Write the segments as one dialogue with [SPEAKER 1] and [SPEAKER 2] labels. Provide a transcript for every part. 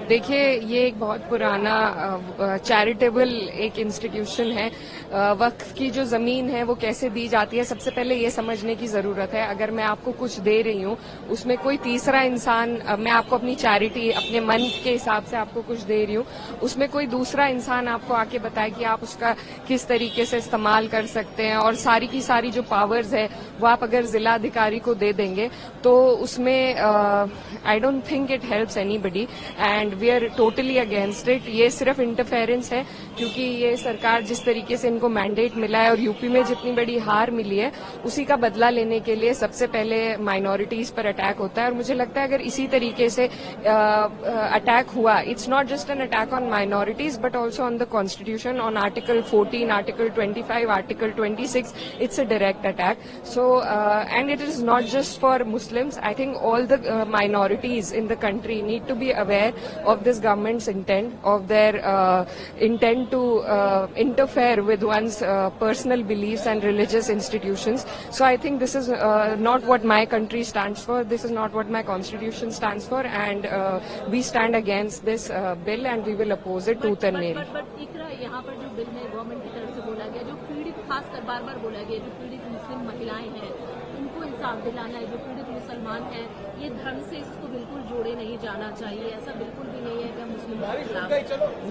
[SPEAKER 1] देखिए, ये एक बहुत पुराना चैरिटेबल एक इंस्टीट्यूशन है। वक्फ की जो जमीन है वो कैसे दी जाती है, सबसे पहले ये समझने की जरूरत है। अगर मैं आपको कुछ दे रही हूँ, उसमें कोई तीसरा इंसान, मैं आपको अपनी चैरिटी अपने मन के हिसाब से आपको कुछ दे रही हूँ, उसमें कोई दूसरा इंसान आपको आके बताए कि आप उसका किस तरीके से इस्तेमाल कर सकते हैं, और सारी की सारी जो पावर्स है वो आप अगर जिला अधिकारी को दे देंगे तो उसमें I don't think it helps anybody and we are totally against it. ये सिर्फ इंटरफेरेंस है, क्योंकि ये सरकार जिस तरीके से इनको मैंडेट मिला है और यूपी में जितनी बड़ी हार मिली है उसी का बदला लेने के लिए सबसे पहले माइनॉरिटीज पर अटैक होता है। और मुझे लगता है अगर इसी तरीके से अटैक हुआ, it's not just an attack on minorities but also on the constitution, on article 14, article 25, article 26, it's a direct attack. So and it is not just for Muslims. I think all the minorities in the country need to be aware of this government's intent, of their intent to interfere with one's personal beliefs and religious institutions. So I think this is not what my country stands for. This is not what my constitution stands for, and we stand against this bill and we will oppose it tooth and nail.
[SPEAKER 2] but इकरा यहाँ पर जो bill है government की तरफ से बोला गया, जो पीड़ित खासकर बार बार बोला गया, जो पीड़ित मुस्लिम महिलाएं हैं उनको इंसाफ दिलाना है, जो पीड़ित मुसलमान हैं, ये धर्म से इसको बिल्कुल जोड़े नहीं जाना चाहिए। ऐसा बिल्कुल भी नहीं है कि हम मुस्लिमों के खिलाफ,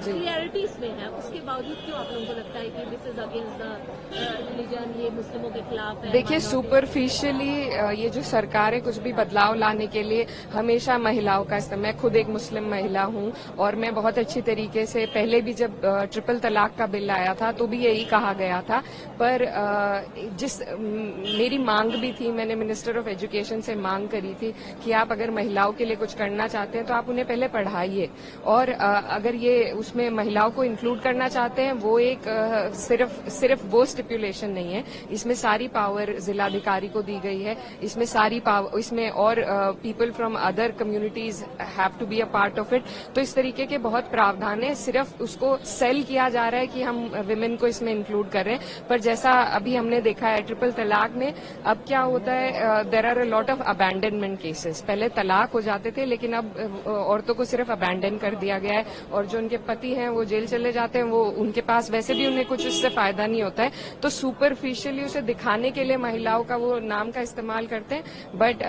[SPEAKER 2] क्लियरिटी इसमें है। उसके बावजूद क्यों आप लोगों को लगता है कि this is against the religion, ये मुस्लिमों के खिलाफ है?
[SPEAKER 1] देखिए, सुपरफिशियली ये जो सरकार है कुछ भी बदलाव लाने के लिए हमेशा महिलाओं का इस्तेमाल, मैं खुद एक मुस्लिम महिला हूं और मैं बहुत अच्छी तरीके से पहले भी जब ट्रिपल तलाक का बिल आया था तो भी यही कहा गया था, पर मेरी मांग भी थी, मैंने मिनिस्टर ऑफ एजुकेशन से मांग करी थी कि आप अगर महिलाओं के लिए कुछ करना चाहते हैं तो आप उन्हें पहले पढ़ाइए, और अगर ये उसमें महिलाओं को इंक्लूड करना चाहते हैं वो एक सिर्फ वो स्टिपुलेशन नहीं है, इसमें सारी पावर जिलाधिकारी को दी गई है, इसमें सारी पावर, इसमें और people from other communities have to be a part of it. तो इस तरीके के बहुत प्रावधान है, सिर्फ उसको सेल किया जा रहा है कि हम विमेन को इसमें इंक्लूड कर रहे हैं, पर जैसा अभी हमने देखा है ट्रिपल तलाक में अब क्या होता है, there are a lot of abandonment cases. पहले तलाक हो जाते थे लेकिन अब औरतों को सिर्फ अबैंडन कर दिया गया है, और जो उनके पति हैं वो जेल चले जाते हैं, वो उनके पास वैसे भी उन्हें कुछ उससे फायदा नहीं होता है, तो सुपरफिशियली उसे दिखाने के लिए महिलाओं का वो नाम का इस्तेमाल करते हैं, बट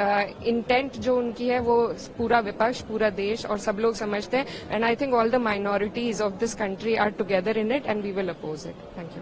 [SPEAKER 1] इंटेंट जो उनकी है वो पूरा विपक्ष, पूरा देश और सब लोग समझते हैं, and I think all the minorities of this country are together in it and we will oppose it. Thank you.